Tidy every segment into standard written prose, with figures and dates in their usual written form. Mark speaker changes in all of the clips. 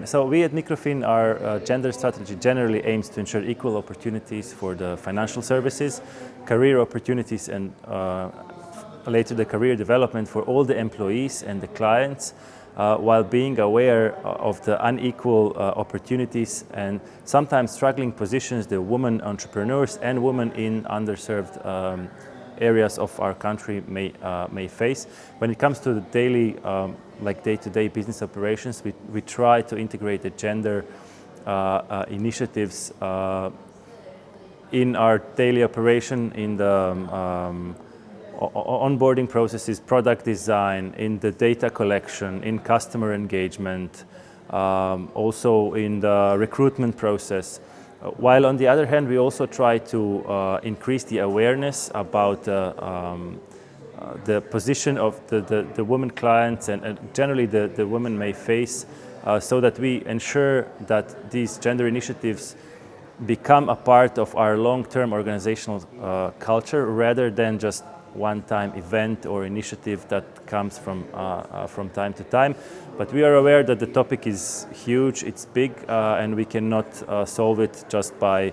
Speaker 1: So we at Mikrofin, our gender strategy generally aims to ensure equal opportunities for the financial services, career opportunities and related to the career development for all the employees and the clients, while being aware of the unequal opportunities and sometimes struggling positions the women entrepreneurs and women in underserved areas of our country may face. When it comes to the daily, like day-to-day business operations, we try to integrate the gender initiatives in our daily operation, in the onboarding processes, product design, in the data collection, in customer engagement, also in the recruitment process. While on the other hand, we also try to increase the awareness about the position of the women clients and generally the women may face, so that we ensure that these gender initiatives become a part of our long-term organizational culture rather than just one-time event or initiative that comes from time to time. But we are aware that the topic is huge, it's big, and we cannot solve it just by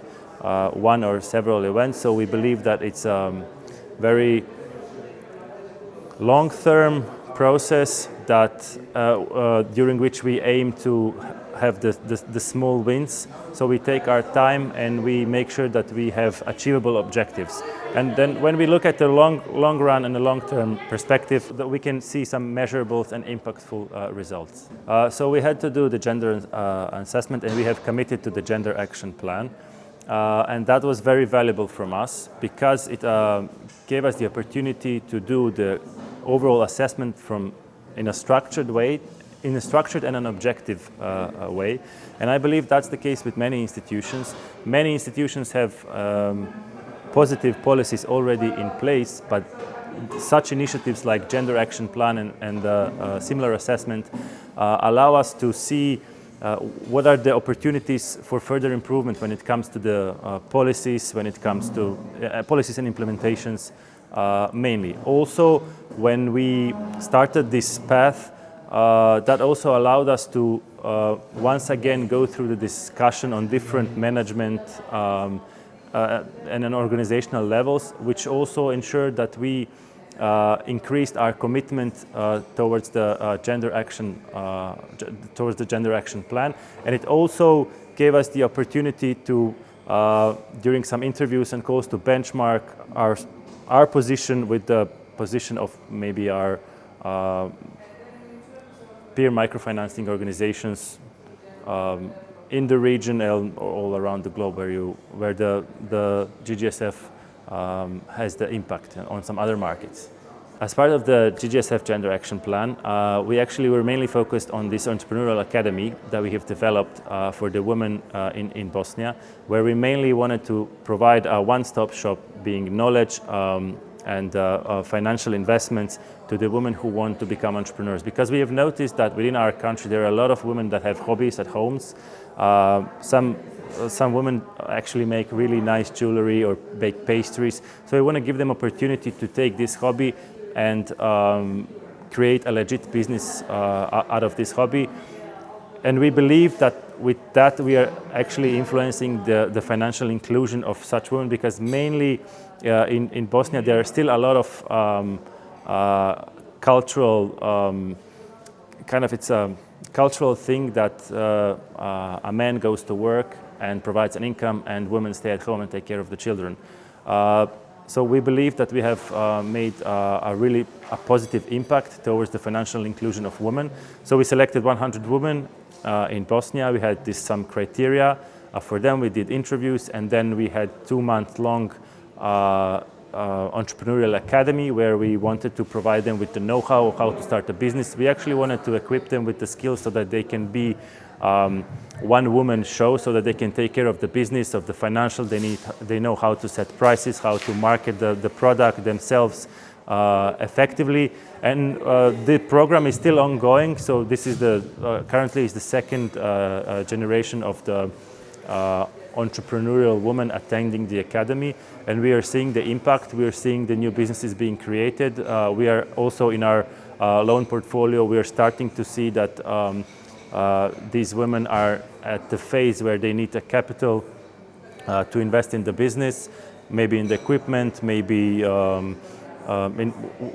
Speaker 1: one or several events. So we believe that it's a very long-term process that during which we aim to have the small wins. So we take our time and we make sure that we have achievable objectives. And then when we look at the long run and the long-term perspective, that we can see some measurables and impactful results. So we had to do the gender assessment and we have committed to the gender action plan. And that was very valuable from us because it gave us the opportunity to do the overall assessment in a structured way, in a structured and an objective way. And I believe that's the case with many institutions. Many institutions have positive policies already in place, but such initiatives like Gender Action Plan and similar assessment allow us to see what are the opportunities for further improvement when it comes to the policies, when it comes to policies and implementations mainly. Also, when we started this path, that also allowed us to once again go through the discussion on different management and organizational levels, which also ensured that we increased our commitment towards the gender action plan, and it also gave us the opportunity to, during some interviews and calls, to benchmark our position with the position of maybe our peer microfinancing organizations in the region and all around the globe where the GGSF has the impact on some other markets. As part of the GGSF Gender Action Plan, we actually were mainly focused on this entrepreneurial academy that we have developed for the women in Bosnia, where we mainly wanted to provide a one-stop shop, being knowledge and financial investments to the women who want to become entrepreneurs. Because we have noticed that within our country there are a lot of women that have hobbies at homes. Some women actually make really nice jewelry or bake pastries. So we want to give them opportunity to take this hobby and create a legit business out of this hobby. And we believe that with that we are actually influencing the financial inclusion of such women, because mainly in Bosnia there are still a lot of cultural, it's a cultural thing that a man goes to work and provides an income and women stay at home and take care of the children. So we believe that we have made a really positive impact towards the financial inclusion of women. So we selected 100 women in Bosnia. We had some criteria for them. We did interviews, and then we had 2-month-long entrepreneurial academy where we wanted to provide them with the know-how of how to start a business. We actually wanted to equip them with the skills so that they can be one-woman show, so that they can take care of the business, of the financial. They know how to set prices, how to market the product themselves effectively. And the program is still ongoing. So this is currently is the second generation of the entrepreneurial women attending the academy, and we are seeing the impact. We are seeing the new businesses being created. We are also in our loan portfolio. We are starting to see that these women are at the phase where they need a capital to invest in the business, maybe in the equipment, maybe in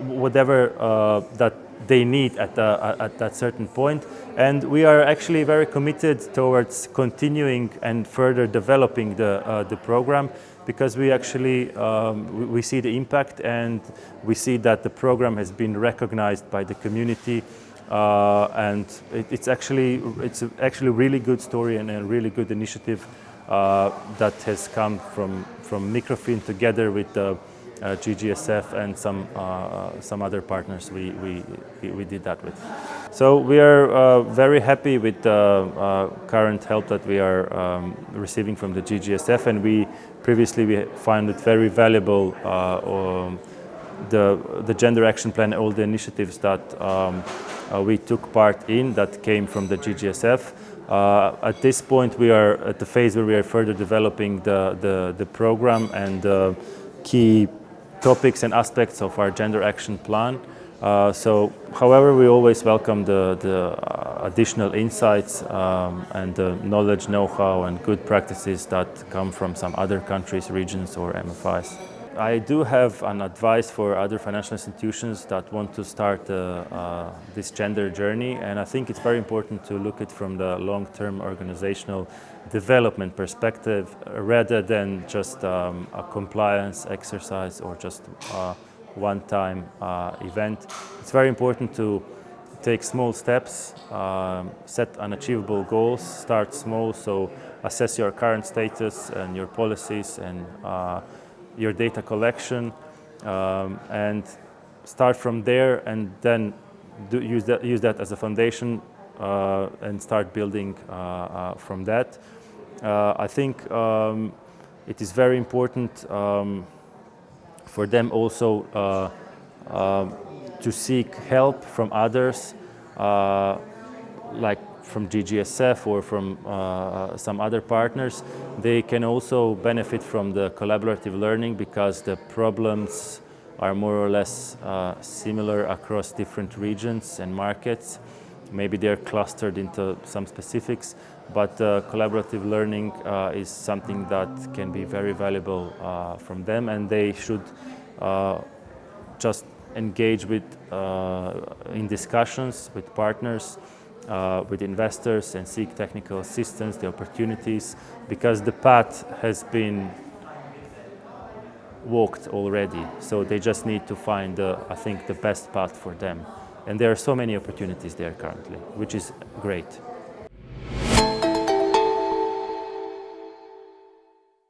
Speaker 1: whatever that they need at that certain point. And we are actually very committed towards continuing and further developing the program, because we actually we see the impact, and we see that the program has been recognized by the community, and it's actually a really good story and a really good initiative that has come from Mikrofin together with the GGSF and some other partners we did that with. So we are very happy with the current help that we are receiving from the GGSF, and we found it very valuable, the Gender Action Plan, all the initiatives that we took part in that came from the GGSF. At this point we are at the phase where we are further developing the program and the key topics and aspects of our Gender Action Plan. However, we always welcome the additional insights and the knowledge, know-how and good practices that come from some other countries, regions or MFIs. I do have an advice for other financial institutions that want to start this gender journey, and I think it's very important to look at it from the long-term organizational development perspective rather than just a compliance exercise or just one-time event. It's very important to take small steps, set unachievable goals, start small, so assess your current status and your policies and your data collection, and start from there, and then use that as a foundation and start building from that. I think it is very important for them also to seek help from others, like from GGSF or from some other partners. They can also benefit from the collaborative learning because the problems are more or less similar across different regions and markets. Maybe they're clustered into some specifics, but collaborative learning is something that can be very valuable from them, and they should just engage in discussions with partners, with investors, and seek technical assistance, the opportunities, because the path has been walked already. So they just need to find, I think, the best path for them. And there are so many opportunities there currently, which is great.